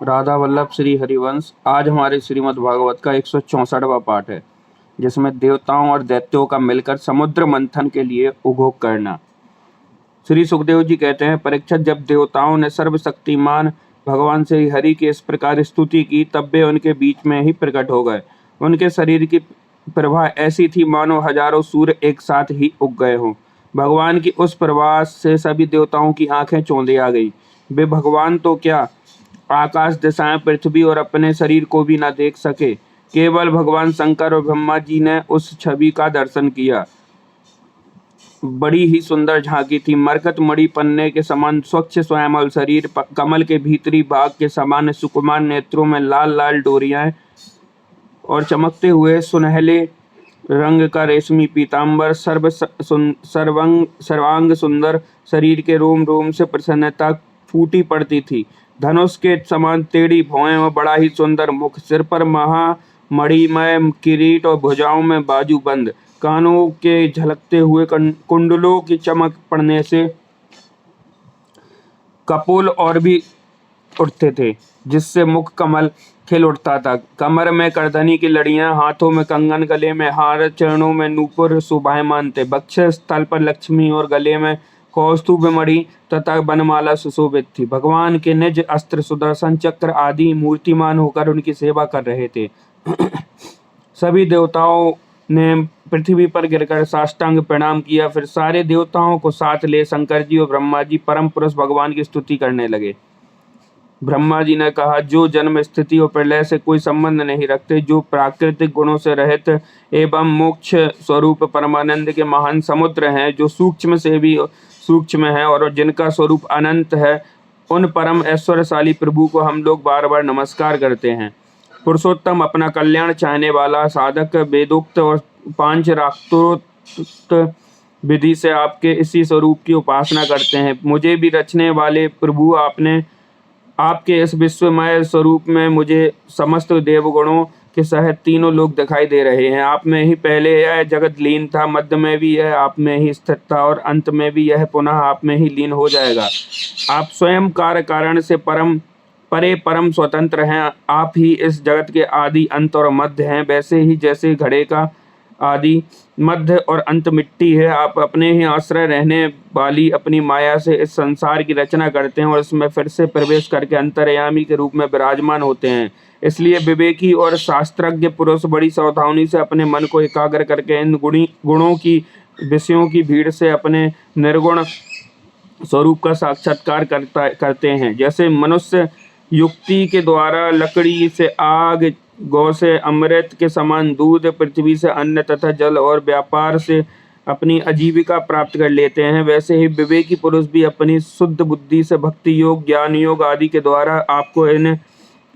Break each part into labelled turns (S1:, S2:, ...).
S1: राधा वल्लभ श्री हरिवंश। आज हमारे श्रीमद् भागवत का 164वां पाठ है, जिसमें देवताओं और दैत्यों का मिलकर समुद्र मंथन के लिए उद्योग करना। श्री सुखदेव जी कहते हैं, परीक्षित, जब देवताओं ने सर्वशक्तिमान भगवान श्री हरि की इस प्रकार स्तुति की, तब वे उनके बीच में ही प्रकट हो गए। उनके शरीर की प्रभा ऐसी थी मानो हजारों सूर्य एक साथ ही उग गए हों। भगवान की उस प्रभा से सभी देवताओं की आंखें चौंधी आ गई। वे भगवान तो क्या, आकाश, दिशाएं, पृथ्वी और अपने शरीर को भी न देख सके। केवल भगवान शंकर और ब्रह्मा जी ने उस छवि का दर्शन किया। बड़ी ही सुंदर झांकी थी। मरकत मणि पन्ने के समान स्वच्छ स्वयंवल शरीर, कमल के भीतरी भाग के समान सुकुमार नेत्रों में लाल लाल डोरियां और चमकते हुए सुनहले रंग का रेशमी पीताम्बर, सर्वांग सुंदर शरीर के रोम रोम से प्रसन्नता फूटी पड़ती थी। धनुष के समान टेढ़ी भौहें और बड़ा ही सुंदर मुख, सिर पर महामणिमय किरीट और भुजाओं में बाजूबंद, कानों के झलकते हुए कुंडलों की चमक पड़ने से कपोल और भी उठते थे, जिससे मुख कमल खिल उठता था। कमर में करधनी की लड़ियां, हाथों में कंगन, गले में हार, चरणों में नूपुर शोभायमान थे। वक्ष स्थल पर लक्ष्मी और गले में कौस्तुभ मणि तथा बनमाला सुशोभित थी। भगवान के निज अस्त्र, सुदर्शन चक्र आदि मूर्तिमान होकर उनकी सेवा कर रहे थे। सभी देवताओं ने पृथ्वी पर गिरकर साष्टांग प्रणाम किया। फिर सारे देवताओं को साथ ले शंकर जी और ब्रह्मा जी परम पुरुष भगवान की स्तुति करने लगे। ब्रह्मा जी ने कहा, जो जन्म, स्थिति और प्रलय से कोई संबंध नहीं रखते, जो प्राकृतिक गुणों से रहित एवं मोक्ष स्वरूप परमानंद के महान समुद्र हैं, जो सूक्ष्म से भी सूक्ष्म है और जिनका स्वरूप अनंत है, उन परम ऐश्वर्यशाली प्रभु को हम लोग बार बार नमस्कार करते हैं। पुरुषोत्तम, अपना कल्याण चाहने वाला साधक, वेदोक्त और पांच राक्तोक्त विधि से आपके इसी स्वरूप की उपासना करते हैं। मुझे भी रचने वाले प्रभु, आपके इस विश्वमय स्वरूप में मुझे समस्त देवगुणों के सहित तीनों लोग दिखाई दे रहे हैं। आप में ही पहले यह जगत लीन था, मध्य में भी यह आप में ही स्थित था और अंत में भी यह पुनः आप में ही लीन हो जाएगा। आप स्वयं कार्य कारण से परम स्वतंत्र हैं। आप ही इस जगत के आदि, अंत और मध्य हैं। वैसे ही जैसे घड़े का आदि, मध्य और अंत मिट्टी है, आप अपने ही आश्रय रहने वाली अपनी माया से इस संसार की रचना करते हैं और इसमें फिर से प्रवेश करके अंतर्यामी के रूप में विराजमान होते हैं। इसलिए विवेकी और शास्त्रज्ञ पुरुष बड़ी सावधानी से अपने मन को एकाग्र करके इन गुणों की, विषयों की भीड़ से अपने निर्गुण स्वरूप का साक्षात्कार करते हैं। जैसे मनुष्य युक्ति के द्वारा लकड़ी से आग, गौ से अमृत के समान दूध, पृथ्वी से अन्न तथा जल और व्यापार से अपनी आजीविका प्राप्त कर लेते हैं, वैसे ही विवेकी पुरुष भी अपनी शुद्ध बुद्धि से भक्ति योग, ज्ञान योग आदि के द्वारा आपको इन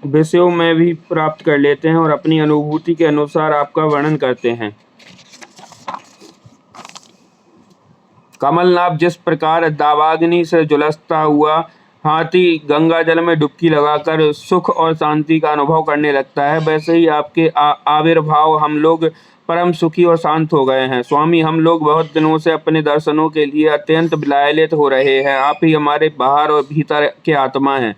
S1: विषयों में भी प्राप्त कर लेते हैं और अपनी अनुभूति के अनुसार आपका वर्णन करते हैं। कमलनाभ जिस प्रकार दावाग्नि से झुलसता हुआ हाथी गंगा जल में डुबकी लगाकर सुख और शांति का अनुभव करने लगता है, वैसे ही आपके आविर्भाव हम लोग परम सुखी और शांत हो गए हैं। स्वामी, हम लोग बहुत दिनों से अपने दर्शनों के लिए अत्यंत विलायित हो रहे हैं। आप ही हमारे बाहर और भीतर के आत्मा हैं।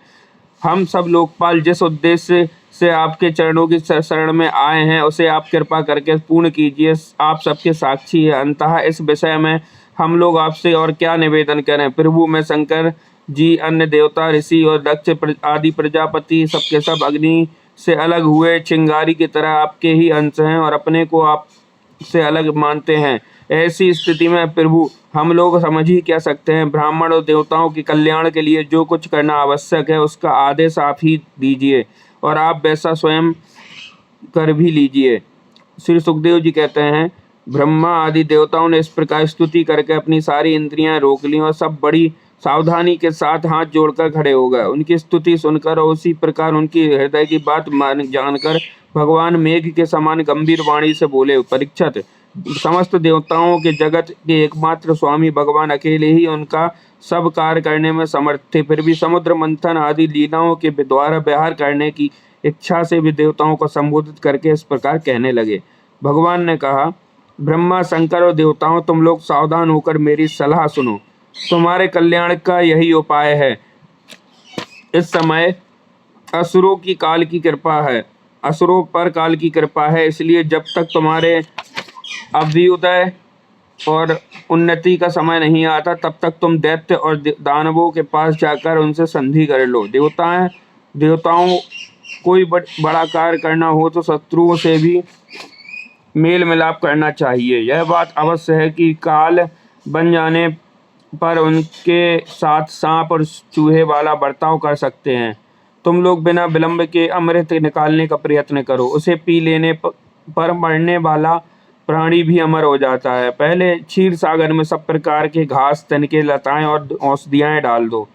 S1: हम सब लोकपाल जिस उद्देश्य से आपके चरणों की शरण में आए हैं, उसे आप कृपा करके पूर्ण कीजिए। आप सबके साक्षी है। अंततः इस विषय में हम लोग आपसे और क्या निवेदन करें। प्रभु, मैं शंकर जी, अन्य देवता, ऋषि और दक्ष आदि प्रजापति सबके सब अग्नि से अलग हुए चिंगारी की तरह आपके ही अंश हैं और अपने को आप से अलग मानते हैं। ऐसी स्थिति में प्रभु, हम लोग समझ ही क्या सकते हैं। ब्राह्मण और देवताओं के कल्याण के लिए जो कुछ करना आवश्यक है, उसका आदेश आप ही दीजिए और आप वैसा स्वयं कर भी लीजिए। श्री सुखदेव जी कहते हैं, ब्रह्मा आदि देवताओं ने इस प्रकार स्तुति करके अपनी सारी इंद्रियां रोक ली और सब बड़ी सावधानी के साथ हाथ जोड़कर खड़े हो गए। उनकी स्तुति सुनकर और उसी प्रकार उनकी हृदय की बात जानकर भगवान मेघ के समान गंभीर वाणी से बोले, परीक्षित, समस्त देवताओं के जगत के एकमात्र स्वामी भगवान अकेले ही उनका सब कार्य करने में समर्थ थे। फिर भी समुद्र मंथन आदि लीलाओं के द्वारा व्यवहार करने की इच्छा से भी देवताओं को संबोधित करके इस प्रकार कहने लगे। भगवान ने कहा, ब्रह्मा, शंकर और देवताओं, तुम लोग सावधान होकर मेरी सलाह सुनो। तुम्हारे कल्याण का यही उपाय है। इस समय असुरों की काल की कृपा है, असुरों पर काल की कृपा है, इसलिए जब तक तुम्हारे अभ्युदय और उन्नति का समय नहीं आता तब तक तुम दैत्य और दानवों के पास जाकर उनसे संधि कर लो। देवताओं कोई बड़ा कार्य करना हो तो शत्रुओं से भी मेल मिलाप करना चाहिए। यह बात अवश्य है कि काल बन जाने पर उनके साथ सांप और चूहे वाला बर्ताव कर सकते हैं। तुम लोग बिना विलंब के अमृत निकालने का प्रयत्न करो, उसे पी लेने पर मरने वाला प्राणी भी अमर हो जाता है। पहले क्षीर सागर में सब प्रकार के घास, तनके, लताएं और औषधियां डाल दो।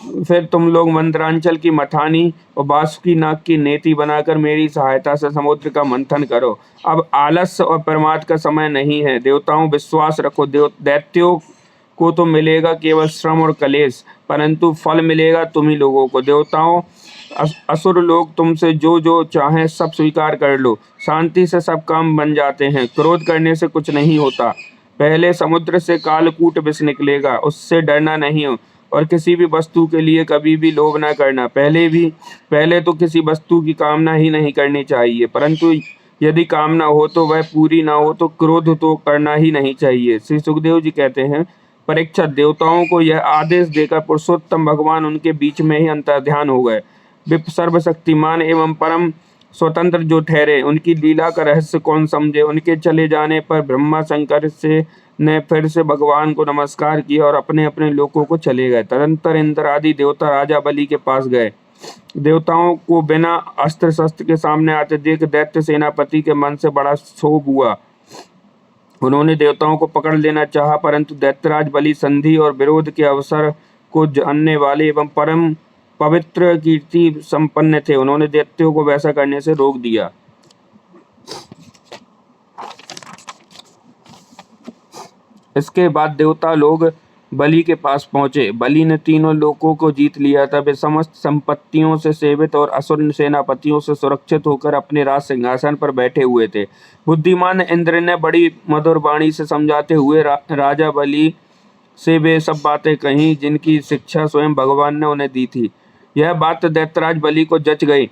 S1: फिर तुम लोग मंत्रांचल की मथानी और बासुकी नाग की नेति बनाकर मेरी सहायता से समुद्र का मंथन करो। अब आलस्य और प्रमाद का समय नहीं है। देवताओं, विश्वास रखो, दैत्यों को तो मिलेगा केवल श्रम और क्लेश, परंतु फल मिलेगा तुम्ही लोगों को। देवताओं, असुर लोग तुमसे जो जो चाहें सब स्वीकार कर लो। शांति से सब काम बन जाते हैं, क्रोध करने से कुछ नहीं होता। पहले समुद्र से कालकूट विष निकलेगा, उससे डरना नहीं हो, और किसी भी वस्तु के लिए कभी भी लोभ न करना। पहले तो किसी वस्तु की कामना ही नहीं करनी चाहिए, परंतु यदि कामना हो तो वह पूरी ना हो तो क्रोध तो करना ही नहीं चाहिए। श्री सुखदेव जी कहते हैं, परीक्षित, देवताओं को यह आदेश देकर पुरुषोत्तम भगवान उनके बीच में ही अंतर्ध्यान हो गए। वे सर्वशक्तिमान एवं परम स्वतंत्र जो ठहरे, उनकी लीला का रहस्य कौन समझे। उनके चले जाने पर ब्रह्मा शंकर ने फिर से भगवान को नमस्कार किया और अपने अपने लोकों को चले गए। तदंतर इंद्र आदि देवता राजा बलि के पास गए। देवताओं को बिना अस्त्र शस्त्र के सामने आते देख दैत्य सेनापति के मन से बड़ा क्षोभ हुआ। उन्होंने देवताओं को पकड़ लेना चाहा, परंतु दैत्यराज बलि संधि और विरोध के अवसर को जानने वाले एवं परम पवित्र कीर्ति संपन्न थे। उन्होंने दैत्यों को वैसा करने से रोक दिया। इसके बाद देवता लोग बलि के पास पहुंचे। बलि ने तीनों लोकों को जीत लिया था। वे समस्त संपत्तियों से सेवित और असुर सेनापतियों से सुरक्षित होकर अपने राज सिंहासन पर बैठे हुए थे। बुद्धिमान इंद्र ने बड़ी मधुर वाणी से समझाते हुए राजा बलि से वे सब बातें कहीं जिनकी शिक्षा स्वयं भगवान ने उन्हें दी थी। यह बात दैत्यराज बलि को जच गई।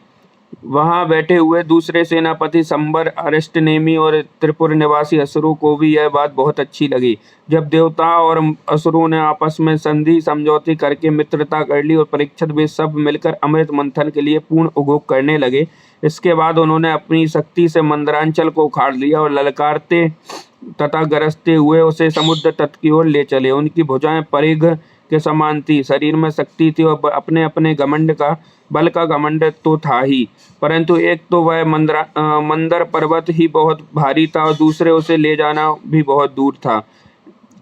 S1: वहां बैठे हुए दूसरे सेनापति संबर, अरिष्टनेमी और त्रिपुर निवासी असुरों को भी यह बात बहुत अच्छी लगी। जब देवता और असुरों ने आपस में संधि समझौते करके मित्रता कर ली और परीक्षित वे सब मिलकर अमृत मंथन के लिए पूर्ण उपभोग करने लगे। इसके बाद उन्होंने अपनी शक्ति से मंदरांचल को उखाड़ लिया और ललकारते तथा गरजते हुए उसे समुद्र तट की ओर ले चले। उनकी भुजाएं परिघ के समान थी, शरीर में शक्ति थी और अपने अपने बल का घमंड तो था ही, परंतु एक तो वह मंदर पर्वत ही बहुत भारी था और दूसरे उसे ले जाना भी बहुत दूर था।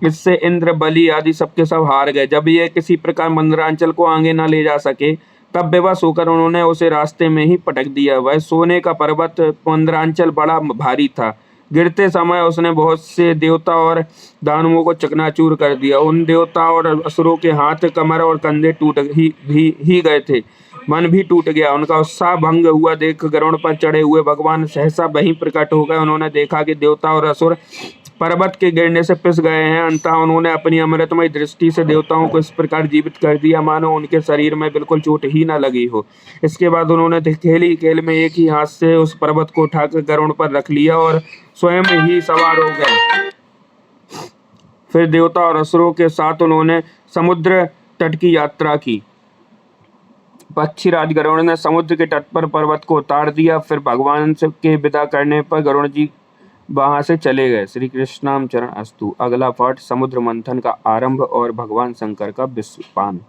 S1: इससे इंद्र, बलि आदि सबके सब हार गए। जब ये किसी प्रकार मंदरांचल को आगे न ले जा सके तब बेबस होकर उन्होंने उसे रास्ते में ही पटक दिया। वह सोने का पर्वत मंदरांचल बड़ा भारी था। गिरते समय उसने बहुत से देवता और दानवों को चकनाचूर कर दिया। उन देवता और असुरों के हाथ, कमर और कंधे टूट ही गए थे। मन भी टूट गया। उनका उत्साह भंग हुआ देख गरुड़ पर चढ़े हुए भगवान सहसा वहीं प्रकट हो गए। उन्होंने देखा कि देवता और असुर पर्वत के गिरने से पिस गए हैं। अंततः उन्होंने अपनी अमृतमय दृष्टि से देवताओं को इस प्रकार जीवित कर दिया मानो उनके शरीर में बिल्कुल चोट ही न लगी हो। इसके बाद उन्होंने खेल खेल में एक ही हाथ से उस पर्वत को उठाकर गरुड़ पर रख लिया और स्वयं ही सवार हो गए। फिर देवता और असुरों के साथ उन्होंने समुद्र तट की यात्रा की। पक्षीराज गरुड़ ने समुद्र के तट पर पर्वत को उतार दिया। फिर भगवान से के विदा करने पर गरुड़ जी वहां से चले गए। श्री कृष्णाम चरण अस्तु। अगला पाठ समुद्र मंथन का आरंभ और भगवान शंकर का विषपान।